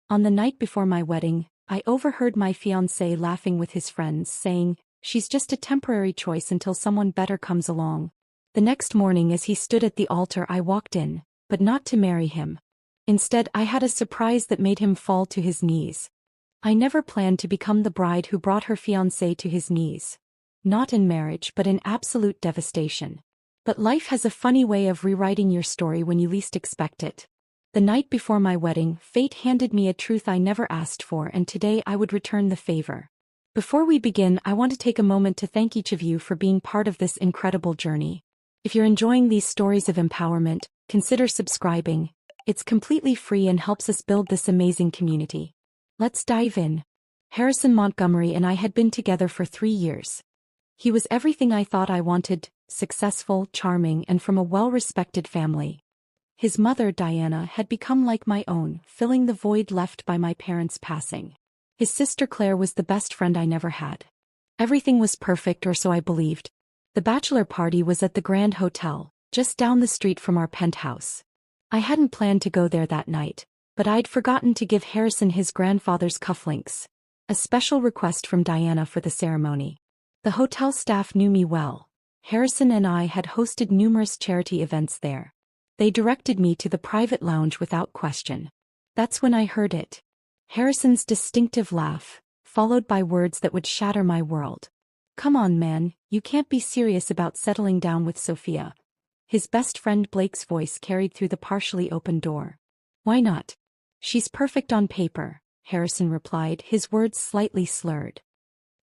On the night before my wedding, I overheard my fiancé laughing with his friends, saying, "She's just a temporary choice until someone better comes along." The next morning as he stood at the altar I walked in, but not to marry him. Instead I had a surprise that made him fall to his knees. I never planned to become the bride who brought her fiancé to his knees. Not in marriage but in absolute devastation. But life has a funny way of rewriting your story when you least expect it. The night before my wedding, fate handed me a truth I never asked for, and today I would return the favor. Before we begin, I want to take a moment to thank each of you for being part of this incredible journey. If you're enjoying these stories of empowerment, consider subscribing. It's completely free and helps us build this amazing community. Let's dive in. Harrison Montgomery and I had been together for 3 years. He was everything I thought I wanted: successful, charming, and from a well-respected family. His mother, Diana, had become like my own, filling the void left by my parents' passing. His sister Claire was the best friend I never had. Everything was perfect, or so I believed. The bachelor party was at the Grand Hotel, just down the street from our penthouse. I hadn't planned to go there that night, but I'd forgotten to give Harrison his grandfather's cufflinks, a special request from Diana for the ceremony. The hotel staff knew me well. Harrison and I had hosted numerous charity events there. They directed me to the private lounge without question. That's when I heard it. Harrison's distinctive laugh, followed by words that would shatter my world. "Come on, man, you can't be serious about settling down with Sophia." His best friend Blake's voice carried through the partially open door. "Why not? She's perfect on paper," Harrison replied, his words slightly slurred.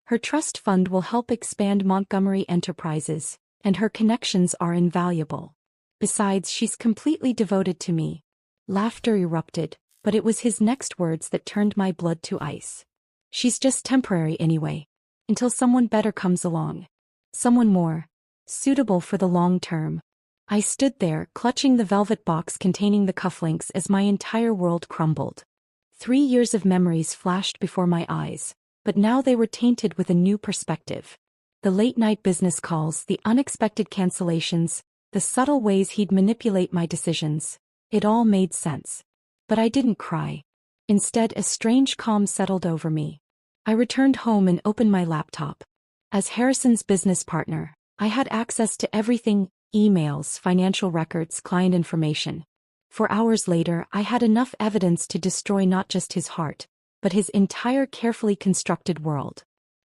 "Her trust fund will help expand Montgomery Enterprises, and her connections are invaluable. Besides, she's completely devoted to me." Laughter erupted, but it was his next words that turned my blood to ice. "She's just temporary anyway. Until someone better comes along. Someone more suitable for the long term." I stood there, clutching the velvet box containing the cufflinks as my entire world crumbled. 3 years of memories flashed before my eyes, but now they were tainted with a new perspective. The late-night business calls, the unexpected cancellations, the subtle ways he'd manipulate my decisions. It all made sense. But I didn't cry. Instead, a strange calm settled over me. I returned home and opened my laptop. As Harrison's business partner, I had access to everything: emails, financial records, client information. For hours later, I had enough evidence to destroy not just his heart, but his entire carefully constructed world.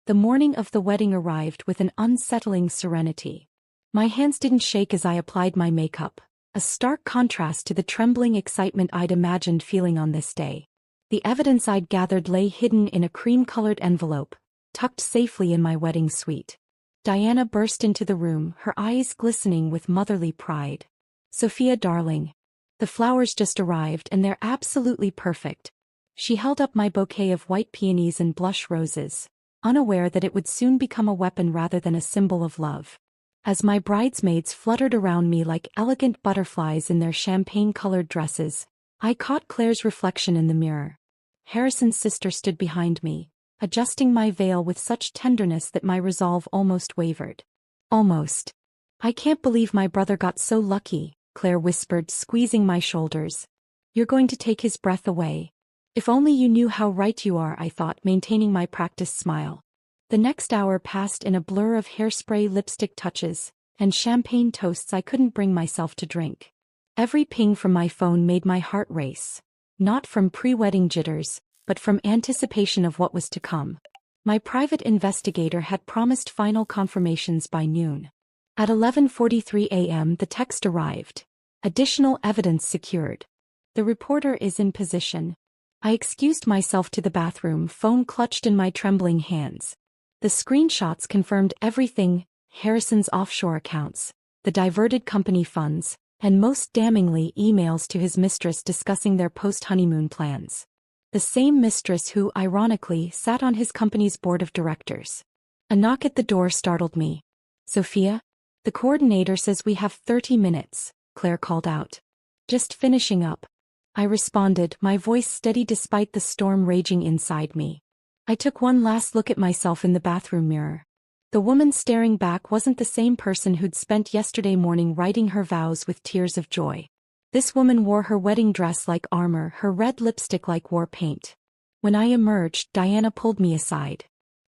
The morning of the wedding arrived with an unsettling serenity. My hands didn't shake as I applied my makeup, a stark contrast to the trembling excitement I'd imagined feeling on this day. The evidence I'd gathered lay hidden in a cream-colored envelope, tucked safely in my wedding suite. Diana burst into the room, her eyes glistening with motherly pride. "Sophia, darling. The flowers just arrived and they're absolutely perfect." She held up my bouquet of white peonies and blush roses, unaware that it would soon become a weapon rather than a symbol of love. As my bridesmaids fluttered around me like elegant butterflies in their champagne-colored dresses, I caught Claire's reflection in the mirror. Harrison's sister stood behind me, adjusting my veil with such tenderness that my resolve almost wavered. "Almost. I can't believe my brother got so lucky," Claire whispered, squeezing my shoulders. "You're going to take his breath away." "If only you knew how right you are," I thought, maintaining my practiced smile. The next hour passed in a blur of hairspray, lipstick touches, and champagne toasts I couldn't bring myself to drink. Every ping from my phone made my heart race. Not from pre-wedding jitters, but from anticipation of what was to come. My private investigator had promised final confirmations by noon. At 11:43 a.m. the text arrived. "Additional evidence secured. The reporter is in position." I excused myself to the bathroom, phone clutched in my trembling hands. The screenshots confirmed everything: Harrison's offshore accounts, the diverted company funds, and most damningly, emails to his mistress discussing their post-honeymoon plans. The same mistress who, ironically, sat on his company's board of directors. A knock at the door startled me. "Sophia? The coordinator says we have 30 minutes, Claire called out. "Just finishing up," I responded, my voice steady despite the storm raging inside me. I took one last look at myself in the bathroom mirror. The woman staring back wasn't the same person who'd spent yesterday morning writing her vows with tears of joy. This woman wore her wedding dress like armor, her red lipstick like war paint. When I emerged, Diana pulled me aside.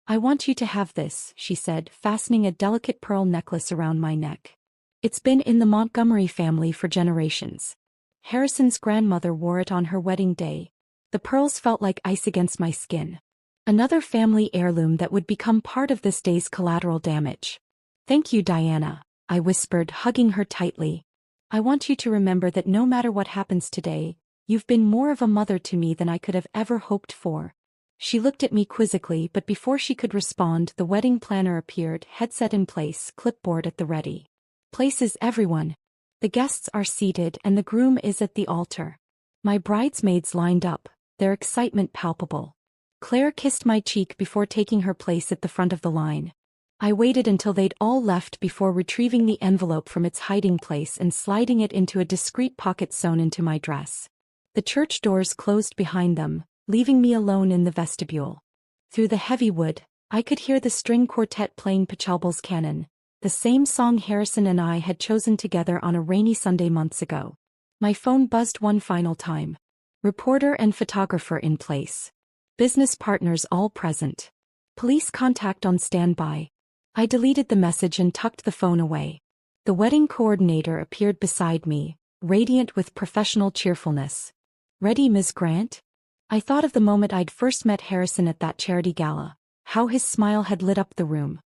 "I want you to have this," she said, fastening a delicate pearl necklace around my neck. "It's been in the Montgomery family for generations. Harrison's grandmother wore it on her wedding day. The pearls felt like ice against my skin. Another family heirloom that would become part of this day's collateral damage." "Thank you, Diana," I whispered, hugging her tightly. "I want you to remember that no matter what happens today, you've been more of a mother to me than I could have ever hoped for." She looked at me quizzically, but before she could respond, the wedding planner appeared, headset in place, clipboard at the ready. "Places everyone. The guests are seated and the groom is at the altar." My bridesmaids lined up, their excitement palpable. Claire kissed my cheek before taking her place at the front of the line. I waited until they'd all left before retrieving the envelope from its hiding place and sliding it into a discreet pocket sewn into my dress. The church doors closed behind them, leaving me alone in the vestibule. Through the heavy wood, I could hear the string quartet playing Pachelbel's Canon, the same song Harrison and I had chosen together on a rainy Sunday months ago. My phone buzzed one final time. Reporter and photographer in place. Business partners all present. Police contact on standby. I deleted the message and tucked the phone away. The wedding coordinator appeared beside me, radiant with professional cheerfulness. "Ready, Ms. Grant?" I thought of the moment I'd first met Harrison at that charity gala, how his smile had lit up the room.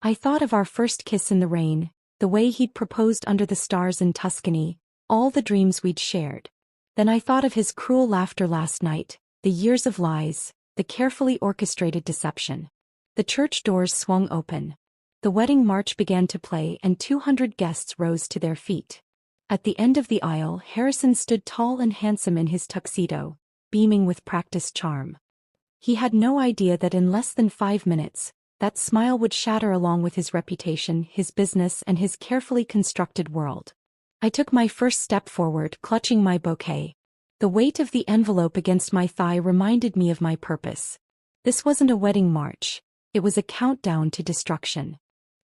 I thought of our first kiss in the rain, the way he'd proposed under the stars in Tuscany, all the dreams we'd shared. Then I thought of his cruel laughter last night, the years of lies, the carefully orchestrated deception. The church doors swung open. The wedding march began to play and 200 guests rose to their feet. At the end of the aisle, Harrison stood tall and handsome in his tuxedo, beaming with practiced charm. He had no idea that in less than 5 minutes, that smile would shatter along with his reputation, his business, and his carefully constructed world. I took my first step forward, clutching my bouquet. The weight of the envelope against my thigh reminded me of my purpose. This wasn't a wedding march. It was a countdown to destruction.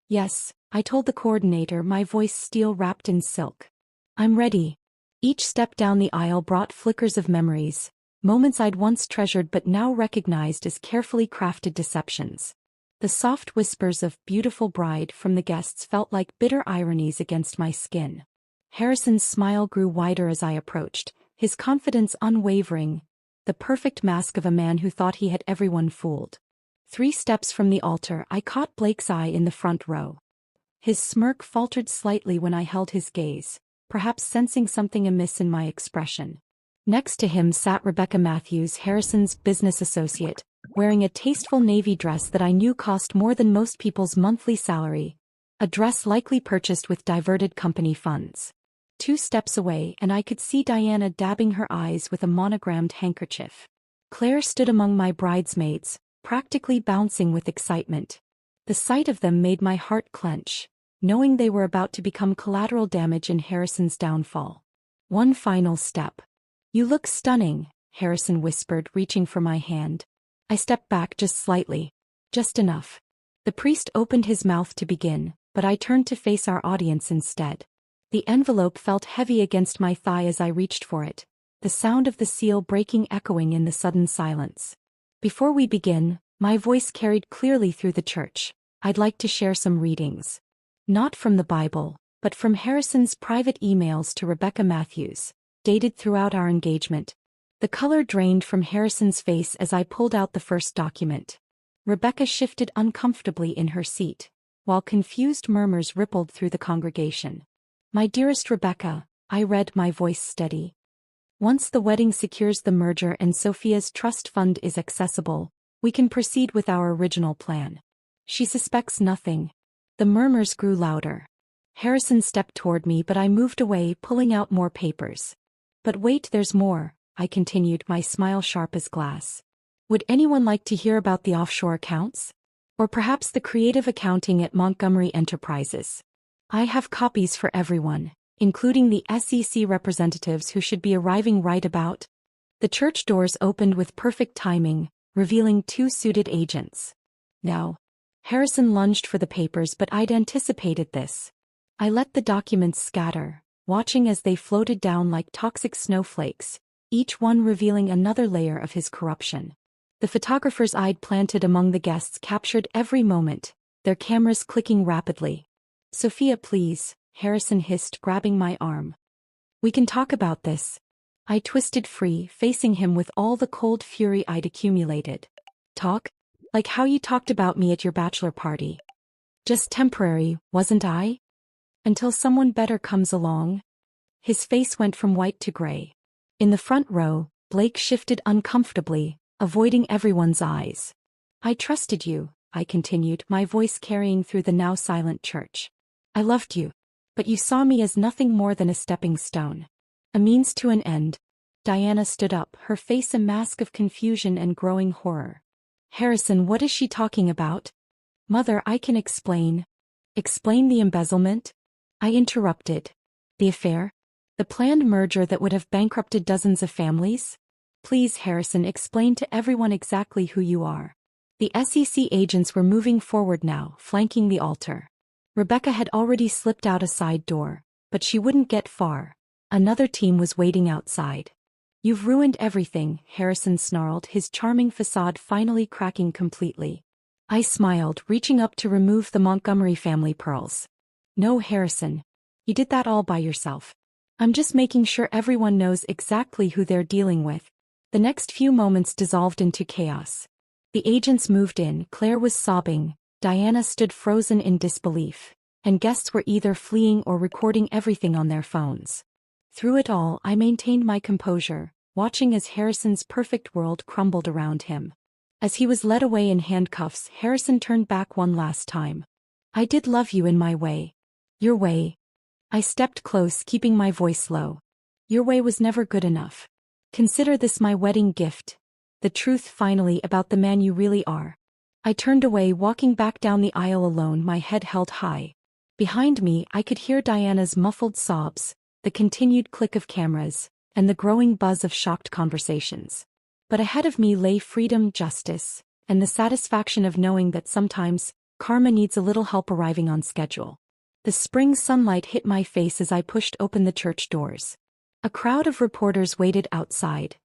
"Yes," I told the coordinator, my voice steel wrapped in silk. "I'm ready." Each step down the aisle brought flickers of memories, moments I'd once treasured but now recognized as carefully crafted deceptions. The soft whispers of "beautiful bride" from the guests felt like bitter ironies against my skin. Harrison's smile grew wider as I approached, his confidence unwavering, the perfect mask of a man who thought he had everyone fooled. 3 steps from the altar, I caught Blake's eye in the front row. His smirk faltered slightly when I held his gaze, perhaps sensing something amiss in my expression. Next to him sat Rebecca Matthews, Harrison's business associate, wearing a tasteful navy dress that I knew cost more than most people's monthly salary, a dress likely purchased with diverted company funds. 2 steps away and I could see Diana dabbing her eyes with a monogrammed handkerchief. Claire stood among my bridesmaids, practically bouncing with excitement. The sight of them made my heart clench, knowing they were about to become collateral damage in Harrison's downfall. One final step. "You look stunning," Harrison whispered, reaching for my hand. I stepped back just slightly. Just enough. The priest opened his mouth to begin, but I turned to face our audience instead. The envelope felt heavy against my thigh as I reached for it, the sound of the seal breaking echoing in the sudden silence. "Before we begin," my voice carried clearly through the church, "I'd like to share some readings. Not from the Bible, but from Harrison's private emails to Rebecca Matthews, dated throughout our engagement." The color drained from Harrison's face as I pulled out the first document. Rebecca shifted uncomfortably in her seat, while confused murmurs rippled through the congregation. "My dearest Rebecca," I read, my voice steady. "Once the wedding secures the merger and Sophia's trust fund is accessible, we can proceed with our original plan. She suspects nothing." The murmurs grew louder. Harrison stepped toward me, but I moved away, pulling out more papers. "But wait, there's more," I continued, my smile sharp as glass. "Would anyone like to hear about the offshore accounts? Or perhaps the creative accounting at Montgomery Enterprises? I have copies for everyone, including the SEC representatives who should be arriving right about." The church doors opened with perfect timing, revealing 2 suited agents. "Now." Harrison lunged for the papers, but I'd anticipated this. I let the documents scatter, watching as they floated down like toxic snowflakes, each one revealing another layer of his corruption. The photographer's eye planted among the guests captured every moment, their cameras clicking rapidly. "Sophia, please," Harrison hissed, grabbing my arm. "We can talk about this." I twisted free, facing him with all the cold fury I'd accumulated. "Talk? Like how you talked about me at your bachelor party. Just temporary, wasn't I? Until someone better comes along." His face went from white to gray. In the front row, Blake shifted uncomfortably, avoiding everyone's eyes. "I trusted you," I continued, my voice carrying through the now silent church. "I loved you. But you saw me as nothing more than a stepping stone. A means to an end." Diana stood up, her face a mask of confusion and growing horror. "Harrison, what is she talking about?" "Mother, I can explain." "Explain the embezzlement?" I interrupted. "The affair? The planned merger that would have bankrupted dozens of families? Please, Harrison, explain to everyone exactly who you are." The SEC agents were moving forward now, flanking the altar. Rebecca had already slipped out a side door, but she wouldn't get far. Another team was waiting outside. "You've ruined everything," Harrison snarled, his charming facade finally cracking completely. I smiled, reaching up to remove the Montgomery family pearls. "No, Harrison. You did that all by yourself. I'm just making sure everyone knows exactly who they're dealing with." The next few moments dissolved into chaos. The agents moved in, Claire was sobbing, Diana stood frozen in disbelief, and guests were either fleeing or recording everything on their phones. Through it all, I maintained my composure, watching as Harrison's perfect world crumbled around him. As he was led away in handcuffs, Harrison turned back one last time. "I did love you in my way." "Your way?" I stepped close, keeping my voice low. "Your way was never good enough. Consider this my wedding gift. The truth finally about the man you really are." I turned away, walking back down the aisle alone, my head held high. Behind me, I could hear Diana's muffled sobs, the continued click of cameras, and the growing buzz of shocked conversations. But ahead of me lay freedom, justice, and the satisfaction of knowing that sometimes, karma needs a little help arriving on schedule. The spring sunlight hit my face as I pushed open the church doors. A crowd of reporters waited outside.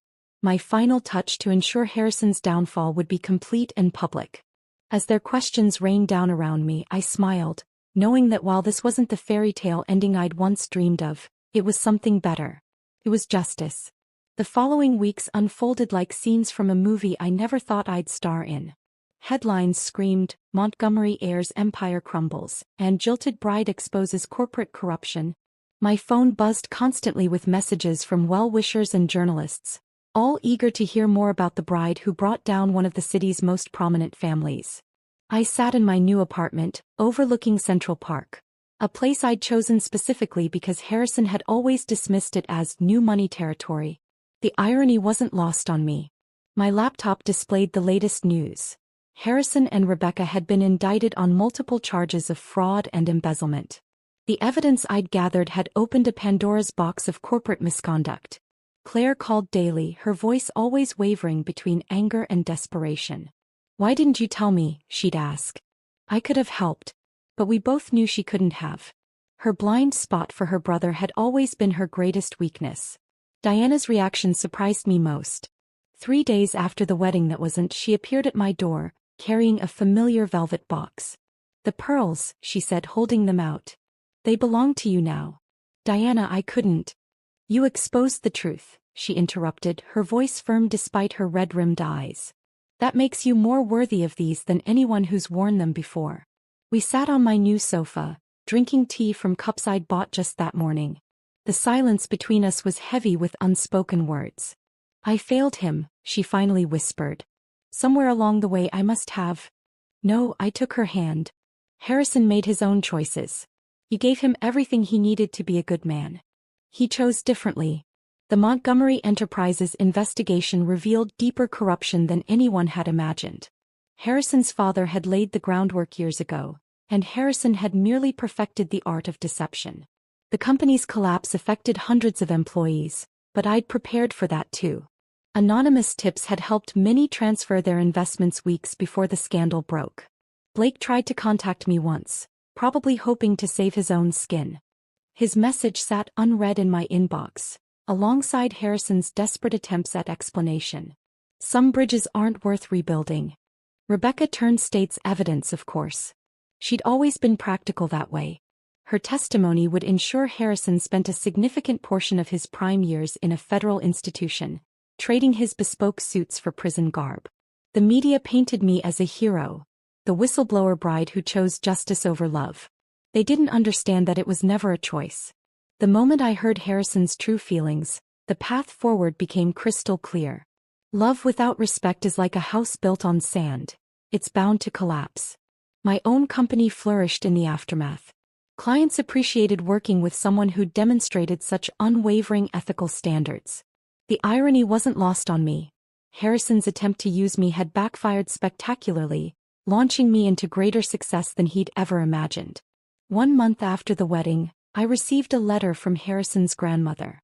My final touch to ensure Harrison's downfall would be complete and public. As their questions rained down around me, I smiled, knowing that while this wasn't the fairy tale ending I'd once dreamed of, it was something better. It was justice. The following weeks unfolded like scenes from a movie I never thought I'd star in. Headlines screamed, "Montgomery heir's empire crumbles," and "Jilted bride exposes corporate corruption." My phone buzzed constantly with messages from well-wishers and journalists, all eager to hear more about the bride who brought down one of the city's most prominent families. I sat in my new apartment, overlooking Central Park, a place I'd chosen specifically because Harrison had always dismissed it as new money territory. The irony wasn't lost on me. My laptop displayed the latest news. Harrison and Rebecca had been indicted on multiple charges of fraud and embezzlement. The evidence I'd gathered had opened a Pandora's box of corporate misconduct. Claire called daily, her voice always wavering between anger and desperation. "Why didn't you tell me?" she'd ask. I could have helped, but we both knew she couldn't have. Her blind spot for her brother had always been her greatest weakness. Diana's reaction surprised me most. 3 days after the wedding that wasn't, she appeared at my door, carrying a familiar velvet box. "The pearls," she said, holding them out. "They belong to you now." "Diana, I couldn't." "You exposed the truth," she interrupted, her voice firm despite her red-rimmed eyes. "That makes you more worthy of these than anyone who's worn them before." We sat on my new sofa, drinking tea from cups I'd bought just that morning. The silence between us was heavy with unspoken words. "I failed him," she finally whispered. "Somewhere along the way I must have." "No," I took her hand. "Harrison made his own choices. You gave him everything he needed to be a good man. He chose differently." The Montgomery Enterprises investigation revealed deeper corruption than anyone had imagined. Harrison's father had laid the groundwork years ago, and Harrison had merely perfected the art of deception. The company's collapse affected hundreds of employees, but I'd prepared for that too. Anonymous tips had helped many transfer their investments weeks before the scandal broke. Blake tried to contact me once, probably hoping to save his own skin. His message sat unread in my inbox, alongside Harrison's desperate attempts at explanation. Some bridges aren't worth rebuilding. Rebecca turned state's evidence, of course. She'd always been practical that way. Her testimony would ensure Harrison spent a significant portion of his prime years in a federal institution, trading his bespoke suits for prison garb. The media painted me as a hero, the whistleblower bride who chose justice over love. They didn't understand that it was never a choice. The moment I heard Harrison's true feelings, the path forward became crystal clear. Love without respect is like a house built on sand. It's bound to collapse. My own company flourished in the aftermath. Clients appreciated working with someone who demonstrated such unwavering ethical standards. The irony wasn't lost on me. Harrison's attempt to use me had backfired spectacularly, launching me into greater success than he'd ever imagined. 1 month after the wedding, I received a letter from Harrison's grandmother.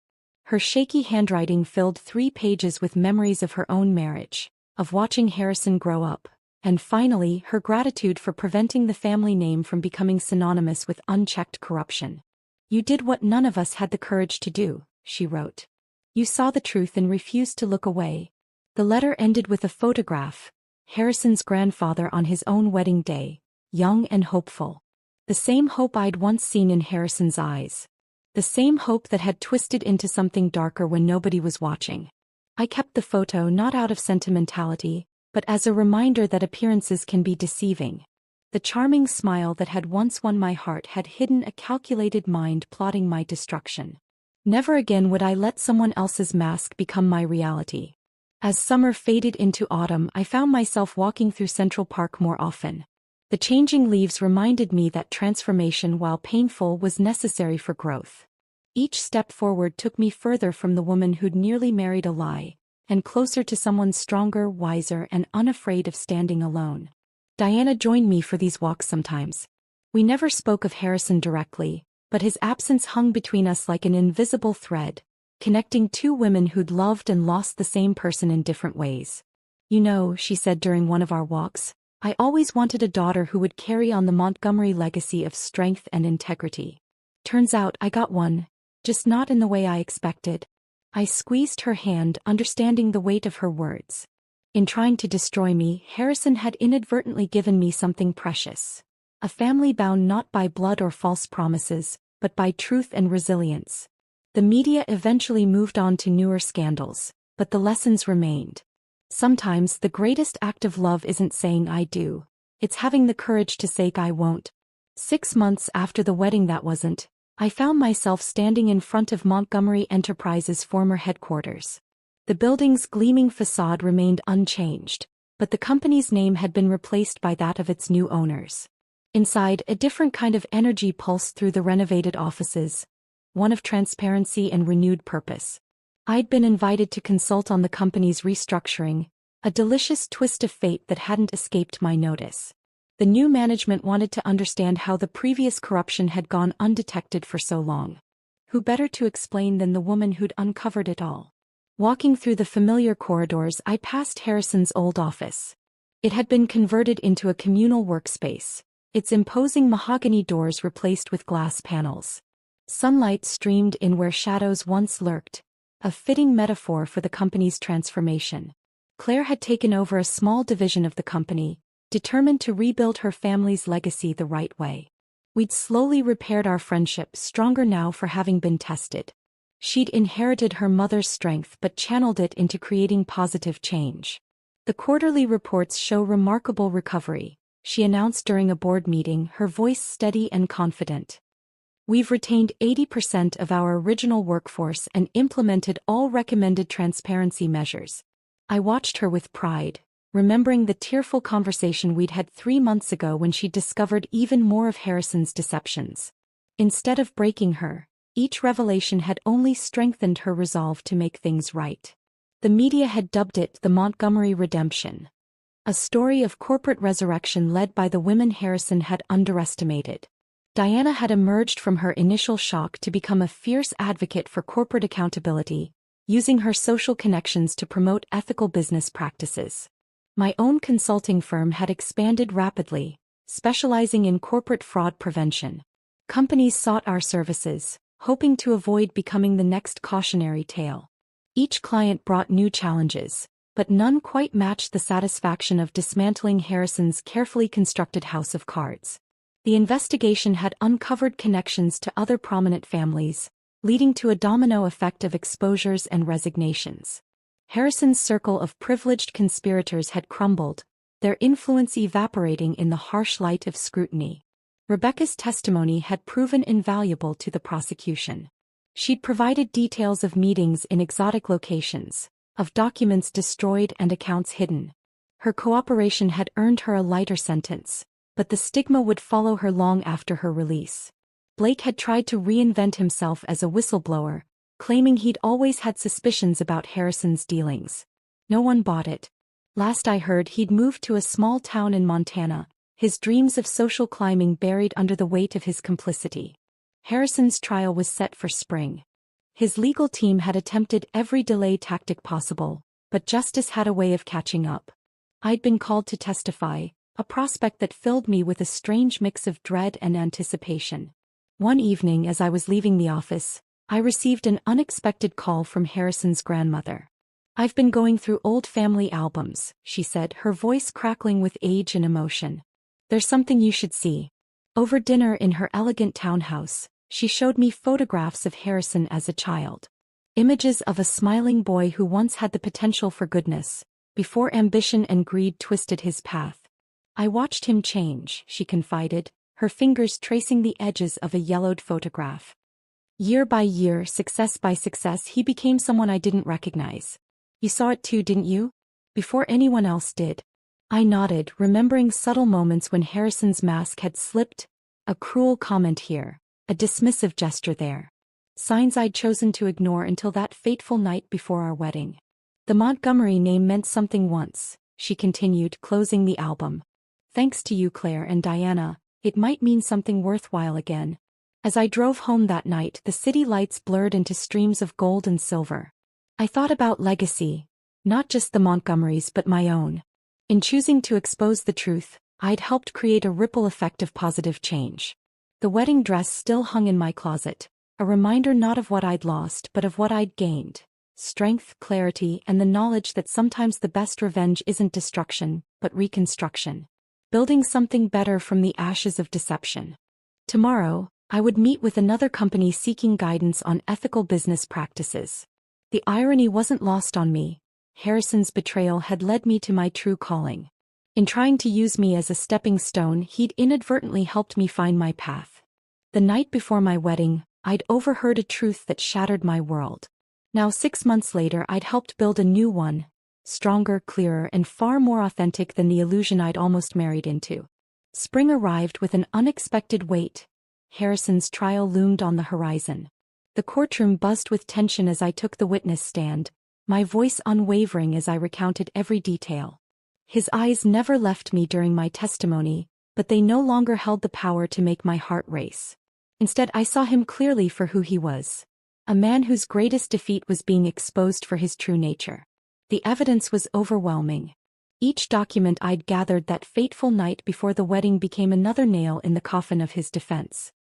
Her shaky handwriting filled 3 pages with memories of her own marriage, of watching Harrison grow up, and finally her gratitude for preventing the family name from becoming synonymous with unchecked corruption. "You did what none of us had the courage to do," she wrote. "You saw the truth and refused to look away." The letter ended with a photograph, Harrison's grandfather on his own wedding day, young and hopeful. The same hope I'd once seen in Harrison's eyes. The same hope that had twisted into something darker when nobody was watching. I kept the photo not out of sentimentality, but as a reminder that appearances can be deceiving. The charming smile that had once won my heart had hidden a calculated mind plotting my destruction. Never again would I let someone else's mask become my reality. As summer faded into autumn, I found myself walking through Central Park more often. The changing leaves reminded me that transformation, while painful, was necessary for growth. Each step forward took me further from the woman who'd nearly married a lie, and closer to someone stronger, wiser, and unafraid of standing alone. Diana joined me for these walks sometimes. We never spoke of Harrison directly, but his absence hung between us like an invisible thread, connecting 2 women who'd loved and lost the same person in different ways. "You know," she said during one of our walks, "I always wanted a daughter who would carry on the Montgomery legacy of strength and integrity. Turns out I got one, just not in the way I expected." I squeezed her hand, understanding the weight of her words. In trying to destroy me, Harrison had inadvertently given me something precious. A family bound not by blood or false promises, but by truth and resilience. The media eventually moved on to newer scandals, but the lessons remained. Sometimes the greatest act of love isn't saying "I do," it's having the courage to say "I won't." 6 months after the wedding, I found myself standing in front of Montgomery Enterprises' former headquarters. The building's gleaming facade remained unchanged, but the company's name had been replaced by that of its new owners. Inside, a different kind of energy pulsed through the renovated offices, one of transparency and renewed purpose. I'd been invited to consult on the company's restructuring, a delicious twist of fate that hadn't escaped my notice. The new management wanted to understand how the previous corruption had gone undetected for so long. Who better to explain than the woman who'd uncovered it all? Walking through the familiar corridors, I passed Harrison's old office. It had been converted into a communal workspace, its imposing mahogany doors replaced with glass panels. Sunlight streamed in where shadows once lurked, a fitting metaphor for the company's transformation. Claire had taken over a small division of the company, determined to rebuild her family's legacy the right way. We'd slowly repaired our friendship, stronger now for having been tested. She'd inherited her mother's strength but channeled it into creating positive change. "The quarterly reports show remarkable recovery," she announced during a board meeting, her voice steady and confident. "We've retained 80% of our original workforce and implemented all recommended transparency measures." I watched her with pride, remembering the tearful conversation we'd had 3 months ago when she discovered even more of Harrison's deceptions. Instead of breaking her, each revelation had only strengthened her resolve to make things right. The media had dubbed it the Montgomery Redemption, a story of corporate resurrection led by the women Harrison had underestimated. Diana had emerged from her initial shock to become a fierce advocate for corporate accountability, using her social connections to promote ethical business practices. My own consulting firm had expanded rapidly, specializing in corporate fraud prevention. Companies sought our services, hoping to avoid becoming the next cautionary tale. Each client brought new challenges, but none quite matched the satisfaction of dismantling Harrison's carefully constructed house of cards. The investigation had uncovered connections to other prominent families, leading to a domino effect of exposures and resignations. Harrison's circle of privileged conspirators had crumbled, their influence evaporating in the harsh light of scrutiny. Rebecca's testimony had proven invaluable to the prosecution. She'd provided details of meetings in exotic locations, of documents destroyed and accounts hidden. Her cooperation had earned her a lighter sentence, but the stigma would follow her long after her release. Blake had tried to reinvent himself as a whistleblower, claiming he'd always had suspicions about Harrison's dealings. No one bought it. Last I heard, he'd moved to a small town in Montana, his dreams of social climbing buried under the weight of his complicity. Harrison's trial was set for spring. His legal team had attempted every delay tactic possible, but justice had a way of catching up. I'd been called to testify, a prospect that filled me with a strange mix of dread and anticipation. One evening as I was leaving the office, I received an unexpected call from Harrison's grandmother. "I've been going through old family albums," she said, her voice crackling with age and emotion. "There's something you should see." Over dinner in her elegant townhouse, she showed me photographs of Harrison as a child. Images of a smiling boy who once had the potential for goodness, before ambition and greed twisted his path. "I watched him change," she confided, her fingers tracing the edges of a yellowed photograph. "Year by year, success by success, he became someone I didn't recognize. You saw it too, didn't you?" "Before anyone else did." I nodded, remembering subtle moments when Harrison's mask had slipped, a cruel comment here, a dismissive gesture there. Signs I'd chosen to ignore until that fateful night before our wedding. "The Montgomery name meant something once," she continued, closing the album. "Thanks to you, Claire and Diana, it might mean something worthwhile again." As I drove home that night, the city lights blurred into streams of gold and silver. I thought about legacy, not just the Montgomerys but my own. In choosing to expose the truth, I'd helped create a ripple effect of positive change. The wedding dress still hung in my closet, a reminder not of what I'd lost but of what I'd gained: strength, clarity, and the knowledge that sometimes the best revenge isn't destruction, but reconstruction. Building something better from the ashes of deception. Tomorrow, I would meet with another company seeking guidance on ethical business practices. The irony wasn't lost on me. Harrison's betrayal had led me to my true calling. In trying to use me as a stepping stone, he'd inadvertently helped me find my path. The night before my wedding, I'd overheard a truth that shattered my world. Now 6 months later, I'd helped build a new one, stronger, clearer, and far more authentic than the illusion I'd almost married into. Spring arrived with an unexpected weight. Harrison's trial loomed on the horizon. The courtroom buzzed with tension as I took the witness stand, my voice unwavering as I recounted every detail. His eyes never left me during my testimony, but they no longer held the power to make my heart race. Instead, I saw him clearly for who he was. A man whose greatest defeat was being exposed for his true nature. The evidence was overwhelming. Each document I'd gathered that fateful night before the wedding became another nail in the coffin of his defense.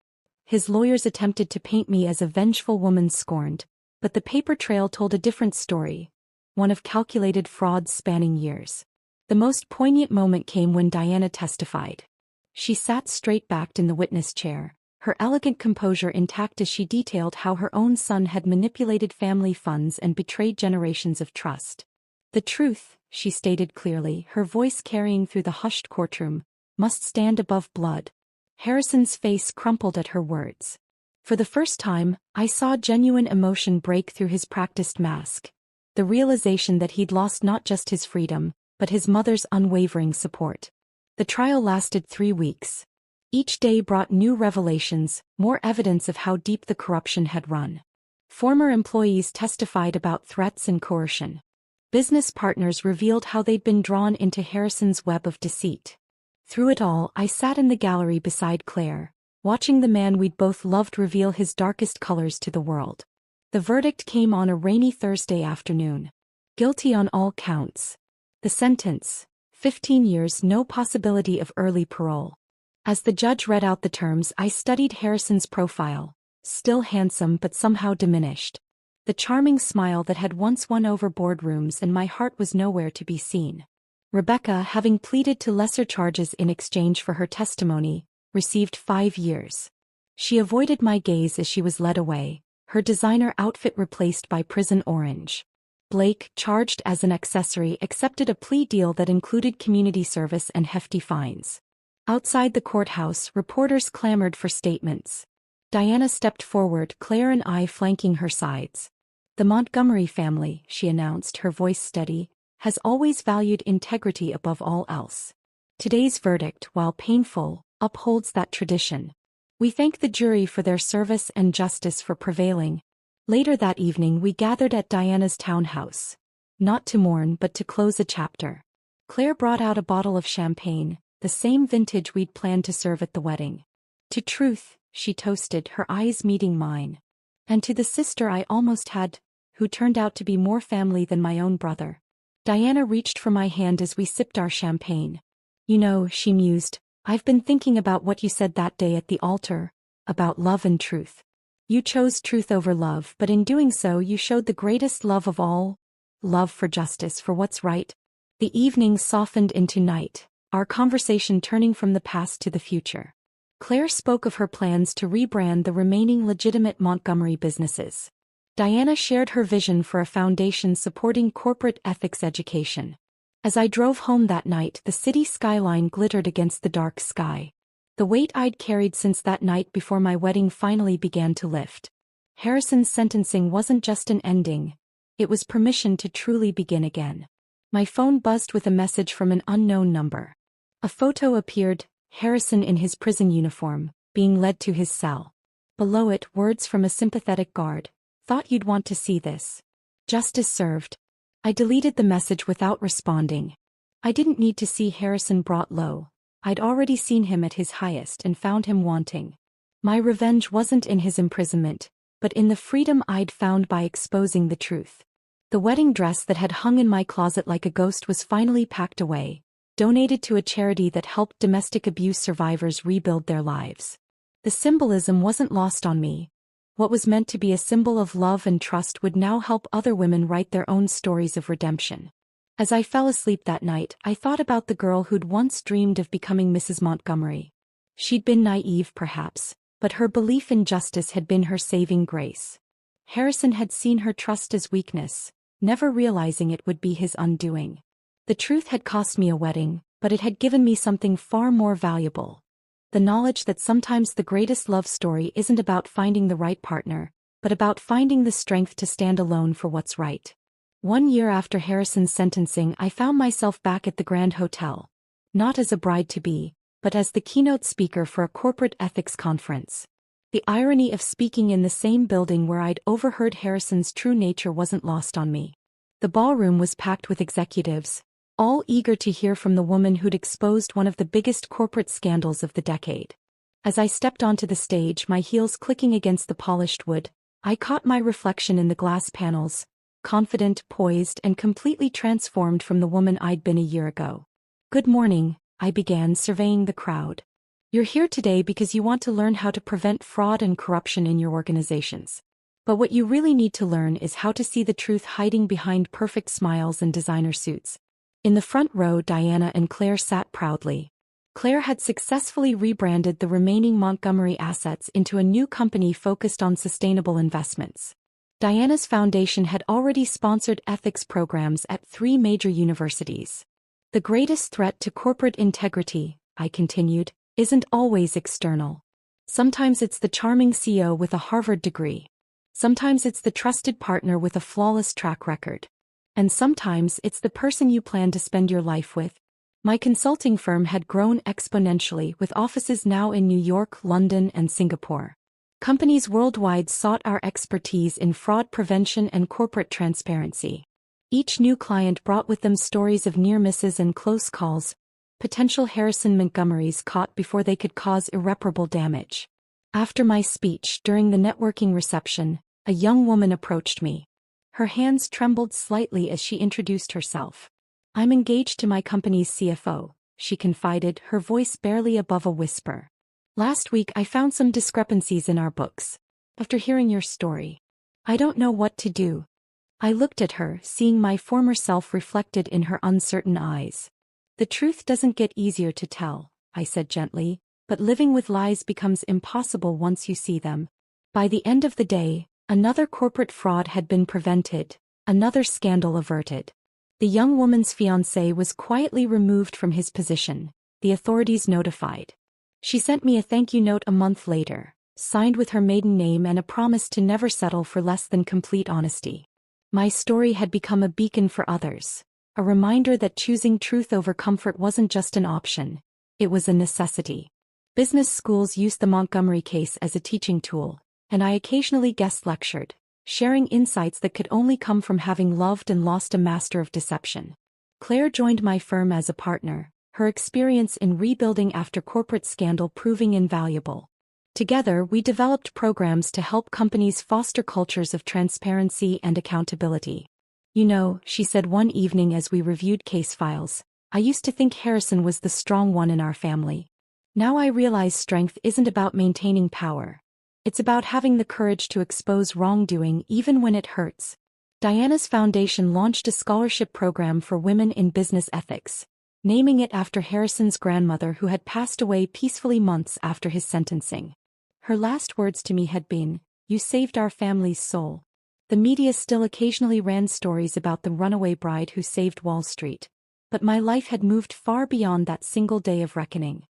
His lawyers attempted to paint me as a vengeful woman scorned, but the paper trail told a different story, one of calculated fraud spanning years. The most poignant moment came when Diana testified. She sat straight-backed in the witness chair, her elegant composure intact as she detailed how her own son had manipulated family funds and betrayed generations of trust. "The truth," she stated clearly, her voice carrying through the hushed courtroom, "must stand above blood." Harrison's face crumpled at her words. For the first time, I saw genuine emotion break through his practiced mask. The realization that he'd lost not just his freedom, but his mother's unwavering support. The trial lasted 3 weeks. Each day brought new revelations, more evidence of how deep the corruption had run. Former employees testified about threats and coercion. Business partners revealed how they'd been drawn into Harrison's web of deceit. Through it all, I sat in the gallery beside Claire, watching the man we'd both loved reveal his darkest colors to the world. The verdict came on a rainy Thursday afternoon. Guilty on all counts. The sentence: 15 years, no possibility of early parole. As the judge read out the terms, I studied Harrison's profile, still handsome but somehow diminished. The charming smile that had once won over boardrooms, and my heart was nowhere to be seen. Rebecca, having pleaded to lesser charges in exchange for her testimony, received 5 years. She avoided my gaze as she was led away, her designer outfit replaced by prison orange. Blake, charged as an accessory, accepted a plea deal that included community service and hefty fines. Outside the courthouse, reporters clamored for statements. Diana stepped forward, Claire and I flanking her sides. "The Montgomery family," she announced, her voice steady, "has always valued integrity above all else. Today's verdict, while painful, upholds that tradition. We thank the jury for their service and justice for prevailing." Later that evening we gathered at Diana's townhouse. Not to mourn but to close a chapter. Claire brought out a bottle of champagne, the same vintage we'd planned to serve at the wedding. "To truth," she toasted, her eyes meeting mine. "And to the sister I almost had, who turned out to be more family than my own brother." Diana reached for my hand as we sipped our champagne. "You know," she mused, "I've been thinking about what you said that day at the altar, about love and truth. You chose truth over love, but in doing so you showed the greatest love of all, love for justice, for what's right." The evening softened into night, our conversation turning from the past to the future. Claire spoke of her plans to rebrand the remaining legitimate Montgomery businesses. Diana shared her vision for a foundation supporting corporate ethics education. As I drove home that night, the city skyline glittered against the dark sky. The weight I'd carried since that night before my wedding finally began to lift. Harrison's sentencing wasn't just an ending. It was permission to truly begin again. My phone buzzed with a message from an unknown number. A photo appeared, Harrison in his prison uniform, being led to his cell. Below it, words from a sympathetic guard. "Thought you'd want to see this. Justice served." I deleted the message without responding. I didn't need to see Harrison brought low. I'd already seen him at his highest and found him wanting. My revenge wasn't in his imprisonment, but in the freedom I'd found by exposing the truth. The wedding dress that had hung in my closet like a ghost was finally packed away, donated to a charity that helped domestic abuse survivors rebuild their lives. The symbolism wasn't lost on me. What was meant to be a symbol of love and trust would now help other women write their own stories of redemption. As I fell asleep that night, I thought about the girl who'd once dreamed of becoming Mrs. Montgomery. She'd been naive, perhaps, but her belief in justice had been her saving grace. Harrison had seen her trust as weakness, never realizing it would be his undoing. The truth had cost me a wedding, but it had given me something far more valuable. The knowledge that sometimes the greatest love story isn't about finding the right partner, but about finding the strength to stand alone for what's right. 1 year after Harrison's sentencing, I found myself back at the Grand Hotel. Not as a bride-to-be, but as the keynote speaker for a corporate ethics conference. The irony of speaking in the same building where I'd overheard Harrison's true nature wasn't lost on me. The ballroom was packed with executives, all eager to hear from the woman who'd exposed one of the biggest corporate scandals of the decade. As I stepped onto the stage, my heels clicking against the polished wood, I caught my reflection in the glass panels, confident, poised, and completely transformed from the woman I'd been a year ago. "Good morning," I began, surveying the crowd. "You're here today because you want to learn how to prevent fraud and corruption in your organizations. But what you really need to learn is how to see the truth hiding behind perfect smiles and designer suits." In the front row, Diana and Claire sat proudly. Claire had successfully rebranded the remaining Montgomery assets into a new company focused on sustainable investments. Diana's foundation had already sponsored ethics programs at 3 major universities. "The greatest threat to corporate integrity," I continued, "isn't always external. Sometimes it's the charming CEO with a Harvard degree. Sometimes it's the trusted partner with a flawless track record. And sometimes it's the person you plan to spend your life with." My consulting firm had grown exponentially, with offices now in New York, London, and Singapore. Companies worldwide sought our expertise in fraud prevention and corporate transparency. Each new client brought with them stories of near misses and close calls, potential Harrison Montgomerys caught before they could cause irreparable damage. After my speech, during the networking reception, a young woman approached me. Her hands trembled slightly as she introduced herself. "I'm engaged to my company's CFO," she confided, her voice barely above a whisper. "Last week I found some discrepancies in our books. After hearing your story, I don't know what to do. I looked at her, seeing my former self reflected in her uncertain eyes. The truth doesn't get easier to tell, I said gently, but living with lies becomes impossible once you see them. By the end of the day, another corporate fraud had been prevented, another scandal averted. The young woman's fiancé was quietly removed from his position, the authorities notified. She sent me a thank you note a month later, signed with her maiden name and a promise to never settle for less than complete honesty. My story had become a beacon for others, a reminder that choosing truth over comfort wasn't just an option, it was a necessity. Business schools used the Montgomery case as a teaching tool, and I occasionally guest lectured, sharing insights that could only come from having loved and lost a master of deception. Claire joined my firm as a partner, her experience in rebuilding after corporate scandal proving invaluable. Together, we developed programs to help companies foster cultures of transparency and accountability. You know, she said one evening as we reviewed case files, I used to think Harrison was the strong one in our family. Now I realize strength isn't about maintaining power. It's about having the courage to expose wrongdoing even when it hurts. Diana's foundation launched a scholarship program for women in business ethics, naming it after Harrison's grandmother who had passed away peacefully months after his sentencing. Her last words to me had been, "You saved our family's soul." The media still occasionally ran stories about the runaway bride who saved Wall Street. But my life had moved far beyond that single day of reckoning.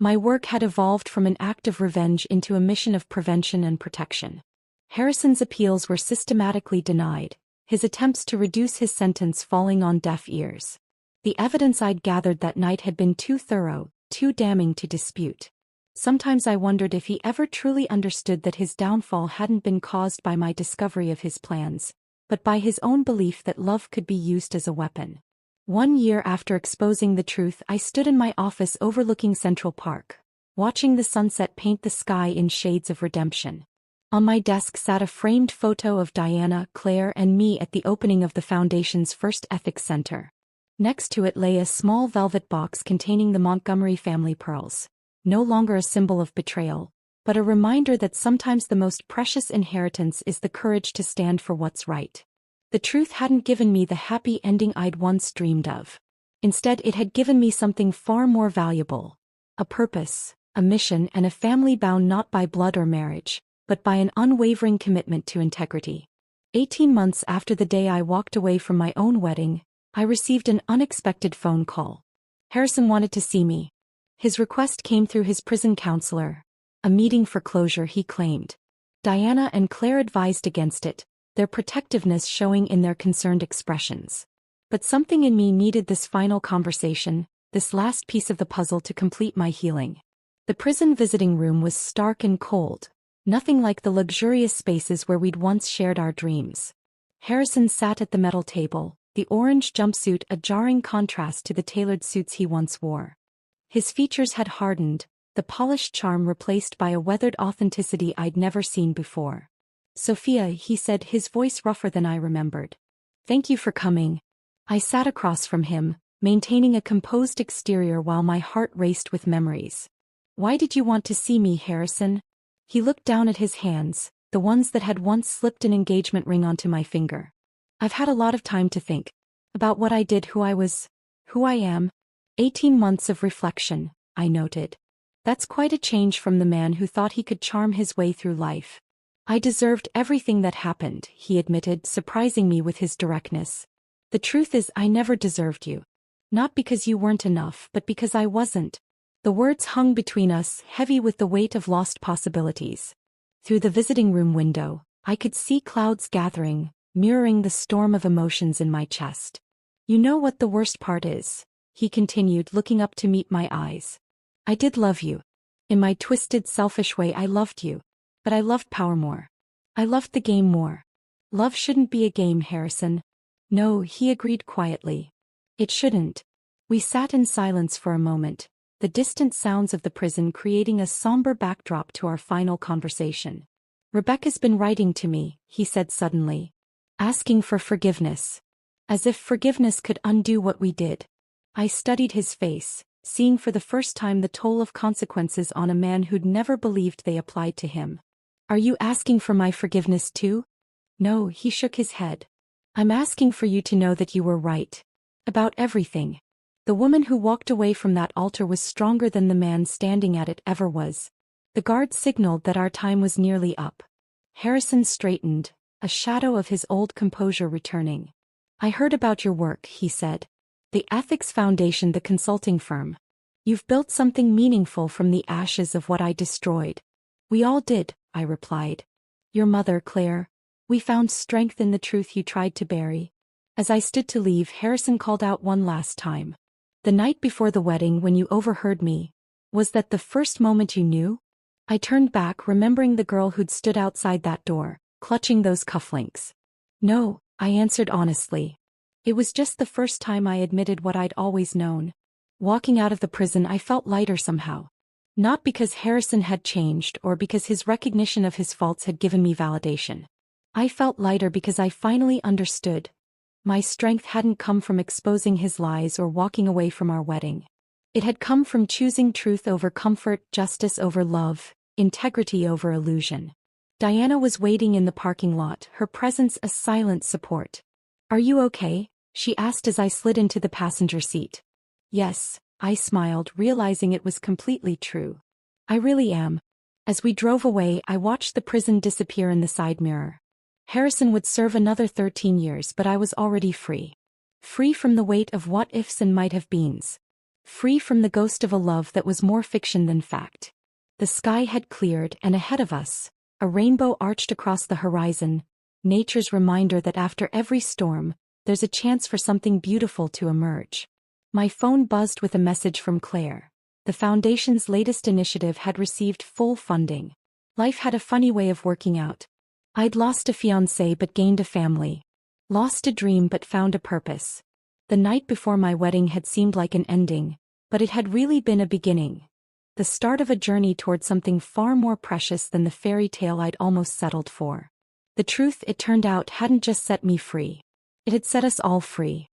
My work had evolved from an act of revenge into a mission of prevention and protection. Harrison's appeals were systematically denied, his attempts to reduce his sentence falling on deaf ears. The evidence I'd gathered that night had been too thorough, too damning to dispute. Sometimes I wondered if he ever truly understood that his downfall hadn't been caused by my discovery of his plans, but by his own belief that love could be used as a weapon. 1 year after exposing the truth, I stood in my office overlooking Central Park, watching the sunset paint the sky in shades of redemption. On my desk sat a framed photo of Diana, Claire, and me at the opening of the Foundation's first Ethics Center. Next to it lay a small velvet box containing the Montgomery family pearls. No longer a symbol of betrayal, but a reminder that sometimes the most precious inheritance is the courage to stand for what's right. The truth hadn't given me the happy ending I'd once dreamed of. Instead, it had given me something far more valuable. A purpose, a mission, and a family bound not by blood or marriage, but by an unwavering commitment to integrity. 18 months after the day I walked away from my own wedding, I received an unexpected phone call. Harrison wanted to see me. His request came through his prison counselor. A meeting for closure, he claimed. Diana and Claire advised against it, their protectiveness showing in their concerned expressions. But something in me needed this final conversation, this last piece of the puzzle to complete my healing. The prison visiting room was stark and cold, nothing like the luxurious spaces where we'd once shared our dreams. Harrison sat at the metal table, the orange jumpsuit a jarring contrast to the tailored suits he once wore. His features had hardened, the polished charm replaced by a weathered authenticity I'd never seen before. "Sophia," he said, his voice rougher than I remembered. "Thank you for coming." I sat across from him, maintaining a composed exterior while my heart raced with memories. "Why did you want to see me, Harrison?" He looked down at his hands, the ones that had once slipped an engagement ring onto my finger. "I've had a lot of time to think. About what I did, who I was, who I am." 18 months of reflection, I noted. That's quite a change from the man who thought he could charm his way through life. "I deserved everything that happened," he admitted, surprising me with his directness. "The truth is, I never deserved you. Not because you weren't enough, but because I wasn't." The words hung between us, heavy with the weight of lost possibilities. Through the visiting room window, I could see clouds gathering, mirroring the storm of emotions in my chest. "You know what the worst part is?" he continued, looking up to meet my eyes. "I did love you. In my twisted, selfish way, I loved you. But I loved power more. I loved the game more." "Love shouldn't be a game, Harrison." "No," he agreed quietly. "It shouldn't." We sat in silence for a moment, the distant sounds of the prison creating a somber backdrop to our final conversation. "Rebecca's been writing to me," he said suddenly. "Asking for forgiveness. As if forgiveness could undo what we did." I studied his face, seeing for the first time the toll of consequences on a man who'd never believed they applied to him. Are you asking for my forgiveness too? No, he shook his head. I'm asking for you to know that you were right. About everything. The woman who walked away from that altar was stronger than the man standing at it ever was. The guard signaled that our time was nearly up. Harrison straightened, a shadow of his old composure returning. I heard about your work, he said. The Ethics Foundation, the consulting firm. You've built something meaningful from the ashes of what I destroyed. We all did, I replied. Your mother, Claire. We found strength in the truth you tried to bury. As I stood to leave, Harrison called out one last time. The night before the wedding, when you overheard me, was that the first moment you knew? I turned back, remembering the girl who'd stood outside that door, clutching those cufflinks. No, I answered honestly. It was just the first time I admitted what I'd always known. Walking out of the prison, I felt lighter somehow. Not because Harrison had changed or because his recognition of his faults had given me validation. I felt lighter because I finally understood. My strength hadn't come from exposing his lies or walking away from our wedding. It had come from choosing truth over comfort, justice over love, integrity over illusion. Diana was waiting in the parking lot, her presence a silent support. Are you okay? She asked as I slid into the passenger seat. Yes, I smiled, realizing it was completely true. I really am. As we drove away, I watched the prison disappear in the side mirror. Harrison would serve another 13 years, but I was already free. Free from the weight of what-ifs and might-have-beens. Free from the ghost of a love that was more fiction than fact. The sky had cleared, and ahead of us, a rainbow arched across the horizon, nature's reminder that after every storm, there's a chance for something beautiful to emerge. My phone buzzed with a message from Claire. The Foundation's latest initiative had received full funding. Life had a funny way of working out. I'd lost a fiancé but gained a family. Lost a dream but found a purpose. The night before my wedding had seemed like an ending, but it had really been a beginning. The start of a journey toward something far more precious than the fairy tale I'd almost settled for. The truth, it turned out, hadn't just set me free. It had set us all free.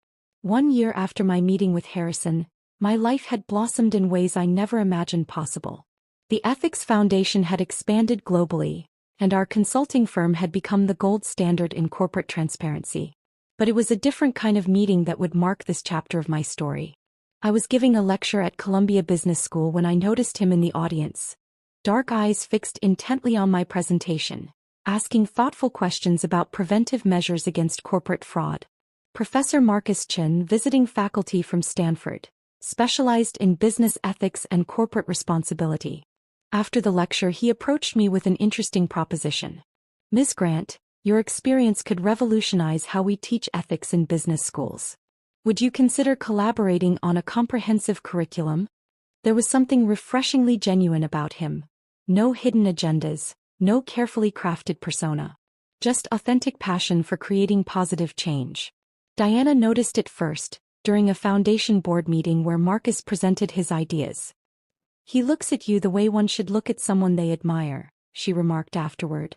1 year after my meeting with Harrison, my life had blossomed in ways I never imagined possible. The Ethics Foundation had expanded globally, and our consulting firm had become the gold standard in corporate transparency. But it was a different kind of meeting that would mark this chapter of my story. I was giving a lecture at Columbia Business School when I noticed him in the audience. Dark eyes fixed intently on my presentation, asking thoughtful questions about preventive measures against corporate fraud. Professor Marcus Chin, visiting faculty from Stanford, specialized in business ethics and corporate responsibility. After the lecture, he approached me with an interesting proposition. Ms. Grant, your experience could revolutionize how we teach ethics in business schools. Would you consider collaborating on a comprehensive curriculum? There was something refreshingly genuine about him. No hidden agendas, no carefully crafted persona. Just authentic passion for creating positive change. Diana noticed it first, during a foundation board meeting where Marcus presented his ideas. He looks at you the way one should look at someone they admire, she remarked afterward.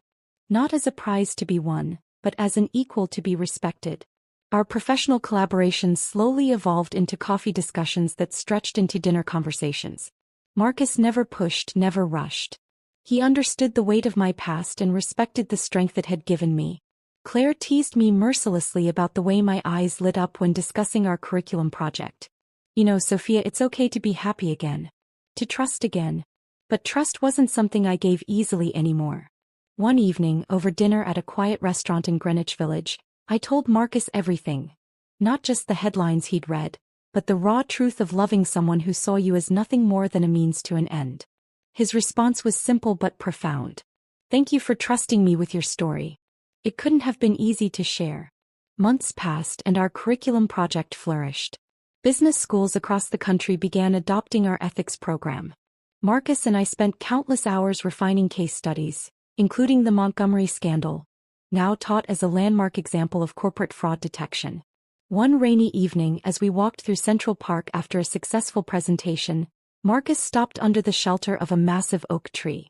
Not as a prize to be won, but as an equal to be respected. Our professional collaborations slowly evolved into coffee discussions that stretched into dinner conversations. Marcus never pushed, never rushed. He understood the weight of my past and respected the strength it had given me. Claire teased me mercilessly about the way my eyes lit up when discussing our curriculum project. You know, Sophia, it's okay to be happy again. To trust again. But trust wasn't something I gave easily anymore. One evening, over dinner at a quiet restaurant in Greenwich Village, I told Marcus everything. Not just the headlines he'd read, but the raw truth of loving someone who saw you as nothing more than a means to an end. His response was simple but profound. Thank you for trusting me with your story. It couldn't have been easy to share. Months passed and our curriculum project flourished. Business schools across the country began adopting our ethics program. Marcus and I spent countless hours refining case studies, including the Montgomery scandal, now taught as a landmark example of corporate fraud detection. One rainy evening, as we walked through Central Park after a successful presentation, Marcus stopped under the shelter of a massive oak tree.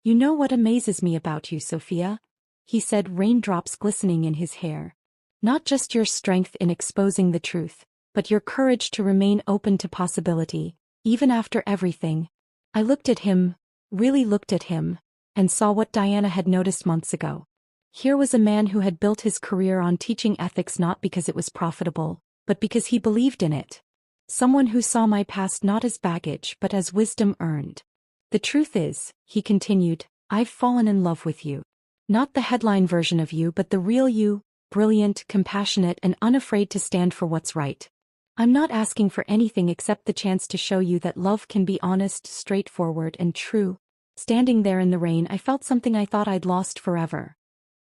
You know what amazes me about you, Sophia? He said, raindrops glistening in his hair. Not just your strength in exposing the truth, but your courage to remain open to possibility, even after everything. I looked at him, really looked at him, and saw what Diana had noticed months ago. Here was a man who had built his career on teaching ethics not because it was profitable, but because he believed in it. Someone who saw my past not as baggage but as wisdom earned. The truth is, he continued, I've fallen in love with you. Not the headline version of you but the real you, brilliant, compassionate and unafraid to stand for what's right. I'm not asking for anything except the chance to show you that love can be honest, straightforward and true. Standing there in the rain, I felt something I thought I'd lost forever.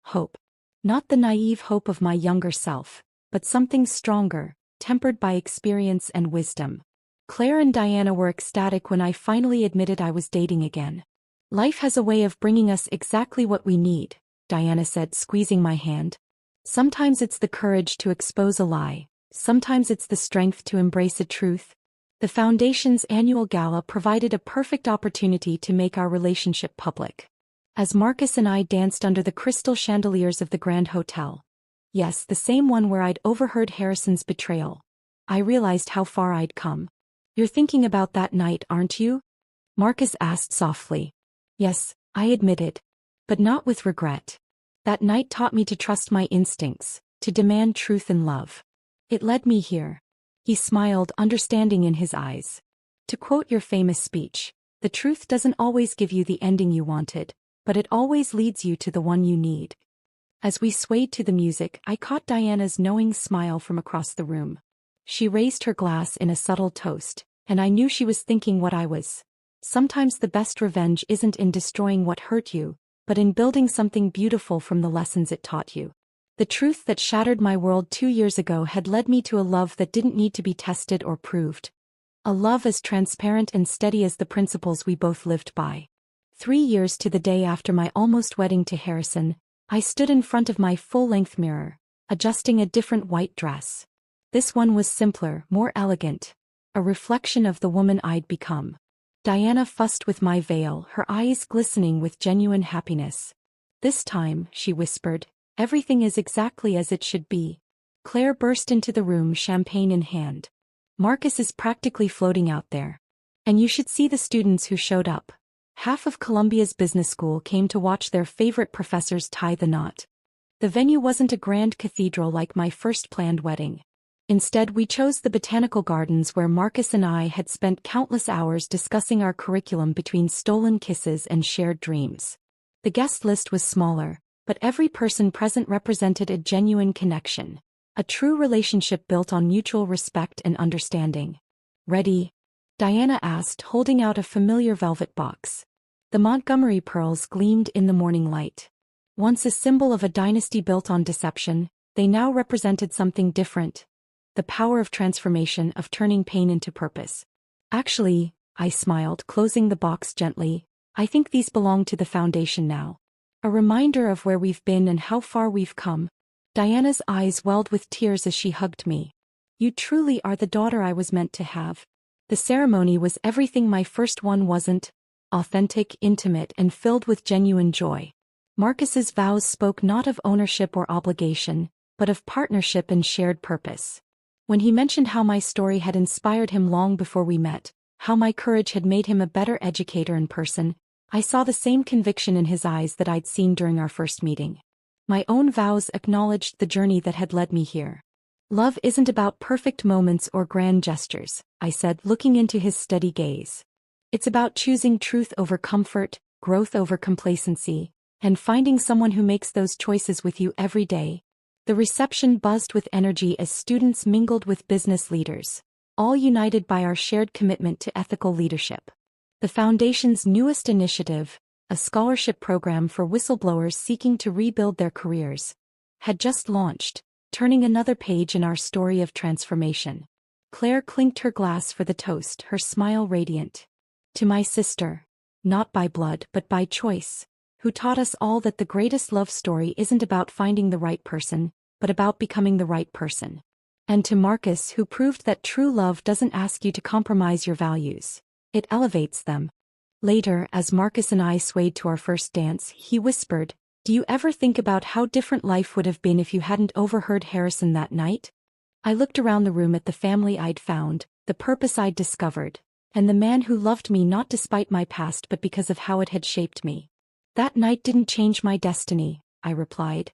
Hope. Not the naive hope of my younger self, but something stronger, tempered by experience and wisdom. Claire and Diana were ecstatic when I finally admitted I was dating again. Life has a way of bringing us exactly what we need, Diana said, squeezing my hand. Sometimes it's the courage to expose a lie. Sometimes it's the strength to embrace a truth. The Foundation's annual gala provided a perfect opportunity to make our relationship public. As Marcus and I danced under the crystal chandeliers of the Grand Hotel. Yes, the same one where I'd overheard Harrison's betrayal. I realized how far I'd come. You're thinking about that night, aren't you? Marcus asked softly. Yes, I admitted. But not with regret. That night taught me to trust my instincts, to demand truth and love. It led me here. He smiled, understanding in his eyes. To quote your famous speech, the truth doesn't always give you the ending you wanted, but it always leads you to the one you need. As we swayed to the music, I caught Diana's knowing smile from across the room. She raised her glass in a subtle toast, and I knew she was thinking what I was. Sometimes the best revenge isn't in destroying what hurt you, but in building something beautiful from the lessons it taught you. The truth that shattered my world 2 years ago had led me to a love that didn't need to be tested or proved. A love as transparent and steady as the principles we both lived by. 3 years to the day after my almost wedding to Harrison, I stood in front of my full-length mirror, adjusting a different white dress. This one was simpler, more elegant. A reflection of the woman I'd become. Diana fussed with my veil, her eyes glistening with genuine happiness. This time, she whispered, everything is exactly as it should be. Claire burst into the room, champagne in hand. Marcus is practically floating out there. And you should see the students who showed up. Half of Columbia's business school came to watch their favorite professors tie the knot. The venue wasn't a grand cathedral like my first planned wedding. Instead, we chose the botanical gardens where Marcus and I had spent countless hours discussing our curriculum between stolen kisses and shared dreams. The guest list was smaller, but every person present represented a genuine connection. A true relationship built on mutual respect and understanding. Ready? Diana asked, holding out a familiar velvet box. The Montgomery pearls gleamed in the morning light. Once a symbol of a dynasty built on deception, they now represented something different. The power of transformation, of turning pain into purpose. Actually, I smiled, closing the box gently, I think these belong to the Foundation now. A reminder of where we've been and how far we've come. Diana's eyes welled with tears as she hugged me. You truly are the daughter I was meant to have. The ceremony was everything my first one wasn't. Authentic, intimate, and filled with genuine joy. Marcus's vows spoke not of ownership or obligation, but of partnership and shared purpose. When he mentioned how my story had inspired him long before we met, how my courage had made him a better educator in person, I saw the same conviction in his eyes that I'd seen during our first meeting. My own vows acknowledged the journey that had led me here. Love isn't about perfect moments or grand gestures, I said, looking into his steady gaze. It's about choosing truth over comfort, growth over complacency, and finding someone who makes those choices with you every day. The reception buzzed with energy as students mingled with business leaders, all united by our shared commitment to ethical leadership. The Foundation's newest initiative, a scholarship program for whistleblowers seeking to rebuild their careers, had just launched, turning another page in our story of transformation. Claire clinked her glass for the toast, her smile radiant. To my sister, not by blood but by choice, who taught us all that the greatest love story isn't about finding the right person, but about becoming the right person. And to Marcus, who proved that true love doesn't ask you to compromise your values. It elevates them. Later, as Marcus and I swayed to our first dance, he whispered, "Do you ever think about how different life would have been if you hadn't overheard Harrison that night?" I looked around the room at the family I'd found, the purpose I'd discovered, and the man who loved me not despite my past but because of how it had shaped me. That night didn't change my destiny, I replied.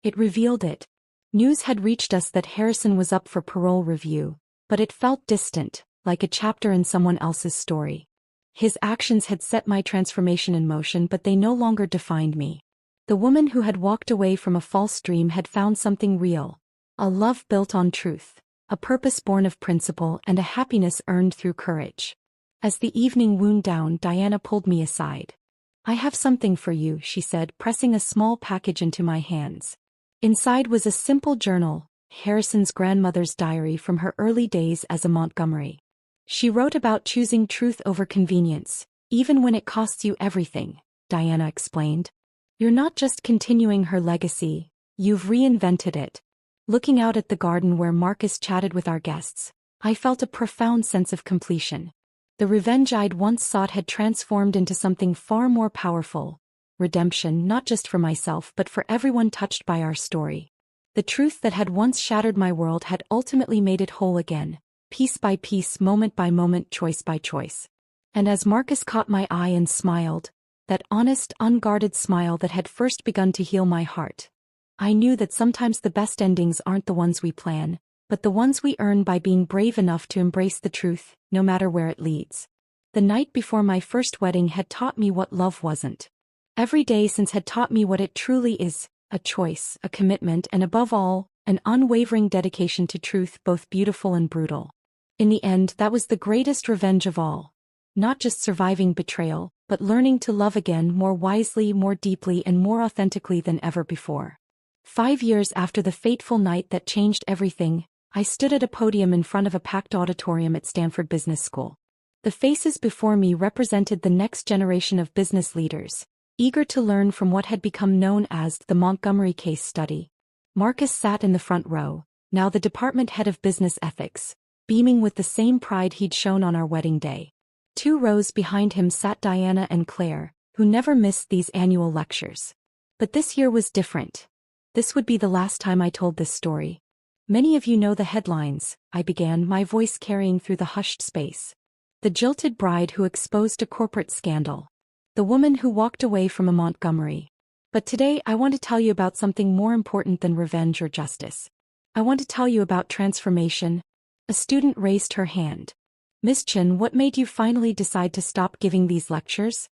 It revealed it. News had reached us that Harrison was up for parole review, but it felt distant, like a chapter in someone else's story. His actions had set my transformation in motion, but they no longer defined me. The woman who had walked away from a false dream had found something real. A love built on truth, a purpose born of principle, and a happiness earned through courage. As the evening wound down, Diana pulled me aside. "I have something for you," she said, pressing a small package into my hands. Inside was a simple journal, Harrison's grandmother's diary from her early days as a Montgomery. She wrote about choosing truth over convenience, even when it costs you everything, Diana explained. "You're not just continuing her legacy, you've reinvented it." Looking out at the garden where Marcus chatted with our guests, I felt a profound sense of completion. The revenge I'd once sought had transformed into something far more powerful. Redemption, not just for myself but for everyone touched by our story. The truth that had once shattered my world had ultimately made it whole again, piece by piece, moment by moment, choice by choice. And as Marcus caught my eye and smiled, that honest, unguarded smile that had first begun to heal my heart, I knew that sometimes the best endings aren't the ones we plan, but the ones we earn by being brave enough to embrace the truth, no matter where it leads. The night before my first wedding had taught me what love wasn't. Every day since had taught me what it truly is: a choice, a commitment, and above all, an unwavering dedication to truth, both beautiful and brutal. In the end, that was the greatest revenge of all. Not just surviving betrayal, but learning to love again, more wisely, more deeply, and more authentically than ever before. 5 years after the fateful night that changed everything, I stood at a podium in front of a packed auditorium at Stanford Business School. The faces before me represented the next generation of business leaders, eager to learn from what had become known as the Montgomery case study. Marcus sat in the front row, now the department head of business ethics, beaming with the same pride he'd shown on our wedding day. 2 rows behind him sat Diana and Claire, who never missed these annual lectures. But this year was different. This would be the last time I told this story. "Many of you know the headlines," I began, my voice carrying through the hushed space. "The jilted bride who exposed a corporate scandal. The woman who walked away from a Montgomery. But today I want to tell you about something more important than revenge or justice. I want to tell you about transformation." A student raised her hand. "Miss Chin, what made you finally decide to stop giving these lectures?"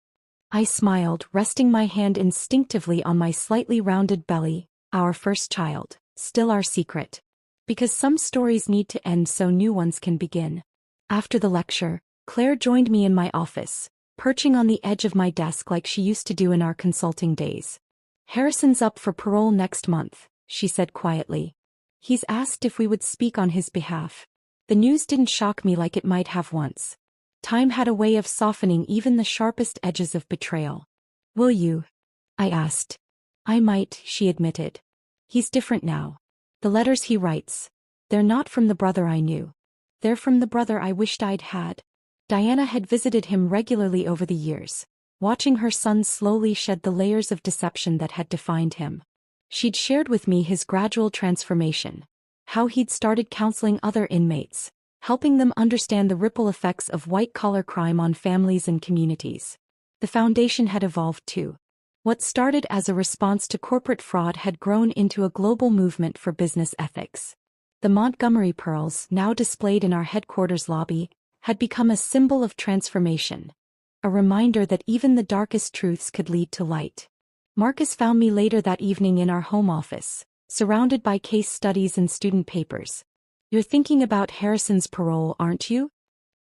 I smiled, resting my hand instinctively on my slightly rounded belly. "Our first child, still our secret. Because some stories need to end so new ones can begin." After the lecture, Claire joined me in my office, perching on the edge of my desk like she used to do in our consulting days. "Harrison's up for parole next month," she said quietly. "He's asked if we would speak on his behalf." The news didn't shock me like it might have once. Time had a way of softening even the sharpest edges of betrayal. "Will you?" I asked. "I might," she admitted. "He's different now. The letters he writes, they're not from the brother I knew. They're from the brother I wished I'd had." Diana had visited him regularly over the years, watching her son slowly shed the layers of deception that had defined him. She'd shared with me his gradual transformation, how he'd started counseling other inmates, helping them understand the ripple effects of white-collar crime on families and communities. The foundation had evolved too. What started as a response to corporate fraud had grown into a global movement for business ethics. The Montgomery pearls, now displayed in our headquarters lobby, had become a symbol of transformation, a reminder that even the darkest truths could lead to light. Marcus found me later that evening in our home office, surrounded by case studies and student papers. "You're thinking about Harrison's parole, aren't you?"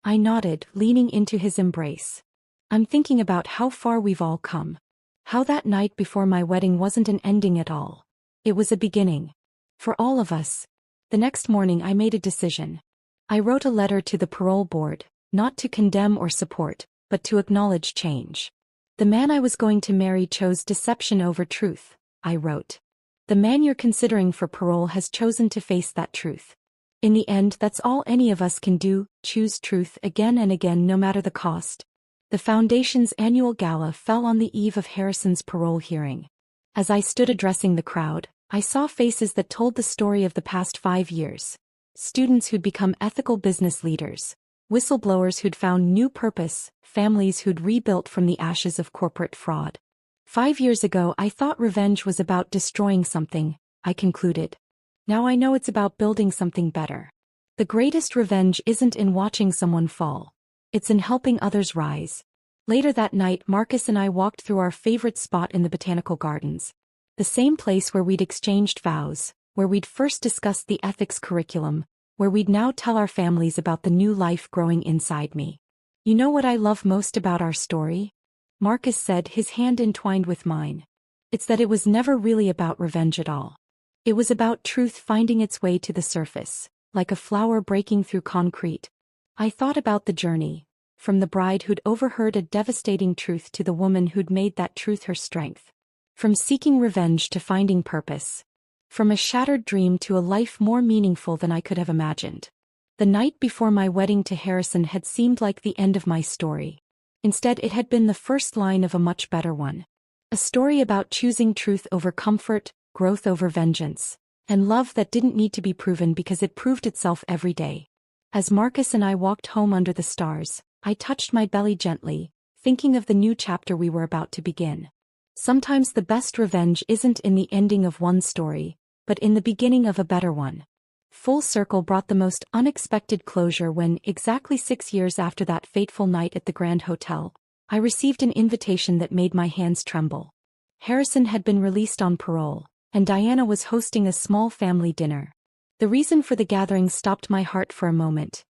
I nodded, leaning into his embrace. "I'm thinking about how far we've all come. How that night before my wedding wasn't an ending at all. It was a beginning. For all of us." The next morning I made a decision. I wrote a letter to the parole board, not to condemn or support, but to acknowledge change. "The man I was going to marry chose deception over truth," I wrote. "The man you're considering for parole has chosen to face that truth. In the end, that's all any of us can do, choose truth again and again, no matter the cost." The Foundation's annual gala fell on the eve of Harrison's parole hearing. As I stood addressing the crowd, I saw faces that told the story of the past 5 years. Students who'd become ethical business leaders, whistleblowers who'd found new purpose, families who'd rebuilt from the ashes of corporate fraud. 5 years ago I thought revenge was about destroying something, I concluded. Now I know it's about building something better. The greatest revenge isn't in watching someone fall. It's in helping others rise. Later that night, Marcus and I walked through our favorite spot in the botanical gardens. The same place where we'd exchanged vows, where we'd first discussed the ethics curriculum, where we'd now tell our families about the new life growing inside me. You know what I love most about our story? Marcus said, his hand entwined with mine. It's that it was never really about revenge at all. It was about truth finding its way to the surface, like a flower breaking through concrete. I thought about the journey, from the bride who'd overheard a devastating truth to the woman who'd made that truth her strength. From seeking revenge to finding purpose. From a shattered dream to a life more meaningful than I could have imagined. The night before my wedding to Harrison had seemed like the end of my story. Instead, it had been the first line of a much better one. A story about choosing truth over comfort, growth over vengeance, and love that didn't need to be proven because it proved itself every day. As Marcus and I walked home under the stars, I touched my belly gently, thinking of the new chapter we were about to begin. Sometimes the best revenge isn't in the ending of one story, but in the beginning of a better one. Full circle brought the most unexpected closure when, exactly 6 years after that fateful night at the Grand Hotel, I received an invitation that made my hands tremble. Harrison had been released on parole, and Diana was hosting a small family dinner. The reason for the gathering stopped my heart for a moment.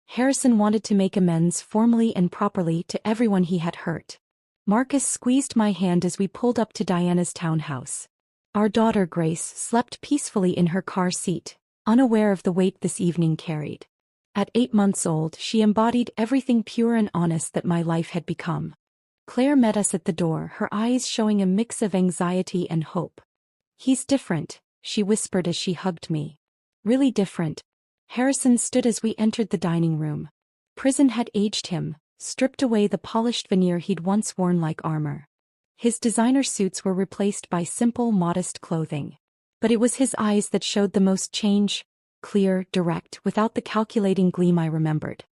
Harrison wanted to make amends formally and properly to everyone he had hurt. Marcus squeezed my hand as we pulled up to Diana's townhouse. Our daughter Grace slept peacefully in her car seat, unaware of the weight this evening carried. At 8 months old, she embodied everything pure and honest that my life had become. Claire met us at the door, her eyes showing a mix of anxiety and hope. "He's different," she whispered as she hugged me. "Really different." Harrison stood as we entered the dining room. Prison had aged him, stripped away the polished veneer he'd once worn like armor. His designer suits were replaced by simple, modest clothing. But it was his eyes that showed the most change, clear, direct, without the calculating gleam I remembered.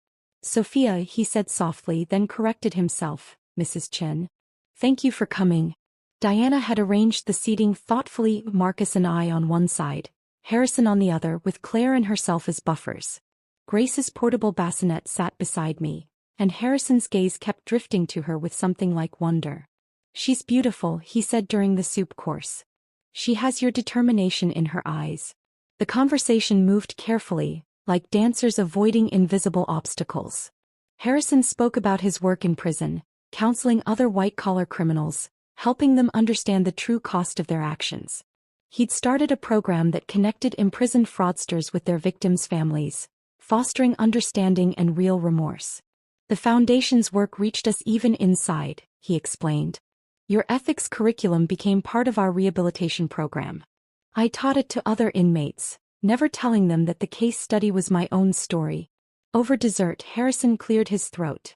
"Sophia," he said softly, then corrected himself, "Mrs. Chen. Thank you for coming." Diana had arranged the seating thoughtfully, Marcus and I on one side, Harrison on the other, with Claire and herself as buffers. Grace's portable bassinet sat beside me, and Harrison's gaze kept drifting to her with something like wonder. "She's beautiful," he said during the soup course. "She has your determination in her eyes." The conversation moved carefully, like dancers avoiding invisible obstacles. Harrison spoke about his work in prison, counseling other white-collar criminals, helping them understand the true cost of their actions. He'd started a program that connected imprisoned fraudsters with their victims' families, fostering understanding and real remorse. "The Foundation's work reached us even inside," he explained. "Your ethics curriculum became part of our rehabilitation program. I taught it to other inmates, never telling them that the case study was my own story." Over dessert, Harrison cleared his throat.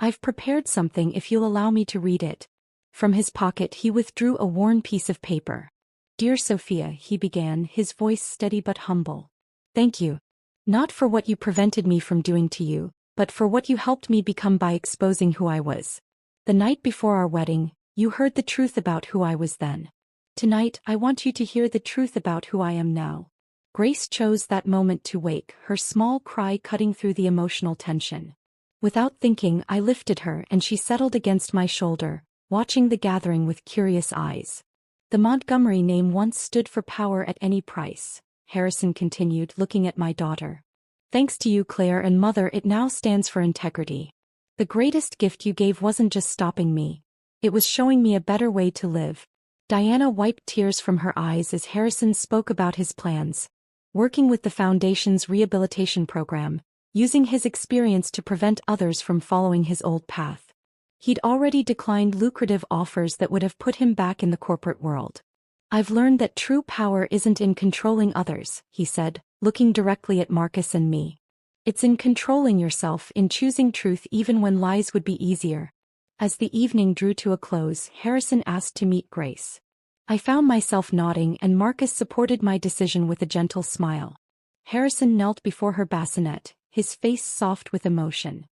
"I've prepared something if you'll allow me to read it." From his pocket he withdrew a worn piece of paper. "Dear Sophia," he began, his voice steady but humble. "Thank you. Not for what you prevented me from doing to you, but for what you helped me become by exposing who I was. The night before our wedding, you heard the truth about who I was then. Tonight, I want you to hear the truth about who I am now." Grace chose that moment to wake, her small cry cutting through the emotional tension. Without thinking, I lifted her and she settled against my shoulder, watching the gathering with curious eyes. "The Montgomery name once stood for power at any price," Harrison continued, looking at my daughter. "Thanks to you, Claire, and Mother, it now stands for integrity. The greatest gift you gave wasn't just stopping me. It was showing me a better way to live." Diana wiped tears from her eyes as Harrison spoke about his plans, working with the Foundation's rehabilitation program, using his experience to prevent others from following his old path. He'd already declined lucrative offers that would have put him back in the corporate world. "I've learned that true power isn't in controlling others," he said, looking directly at Marcus and me. "It's in controlling yourself, in choosing truth even when lies would be easier." As the evening drew to a close, Harrison asked to meet Grace. I found myself nodding and Marcus supported my decision with a gentle smile. Harrison knelt before her bassinet, his face soft with emotion.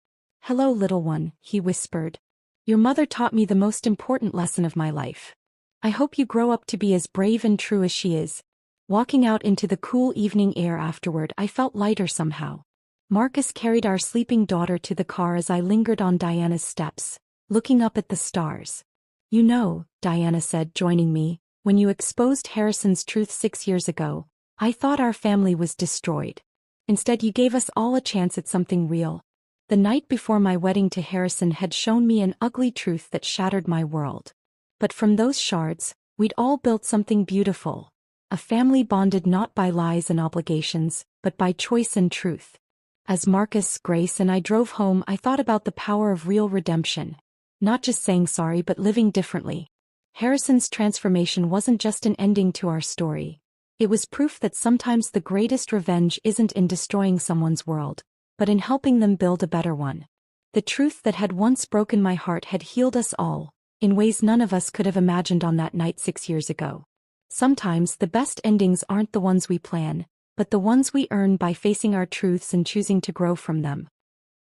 "Hello, little one," he whispered. "Your mother taught me the most important lesson of my life. I hope you grow up to be as brave and true as she is. Walking out into the cool evening air afterward, I felt lighter somehow. Marcus carried our sleeping daughter to the car as I lingered on Diana's steps, looking up at the stars. You know, Diana said, joining me, when you exposed Harrison's truth 6 years ago, I thought our family was destroyed. Instead, you gave us all a chance at something real. The night before my wedding to Harrison had shown me an ugly truth that shattered my world. But from those shards, we'd all built something beautiful. A family bonded not by lies and obligations, but by choice and truth. As Marcus, Grace, and I drove home, I thought about the power of real redemption. Not just saying sorry, but living differently. Harrison's transformation wasn't just an ending to our story. It was proof that sometimes the greatest revenge isn't in destroying someone's world, but in helping them build a better one. The truth that had once broken my heart had healed us all, in ways none of us could have imagined on that night 6 years ago. Sometimes the best endings aren't the ones we plan, but the ones we earn by facing our truths and choosing to grow from them.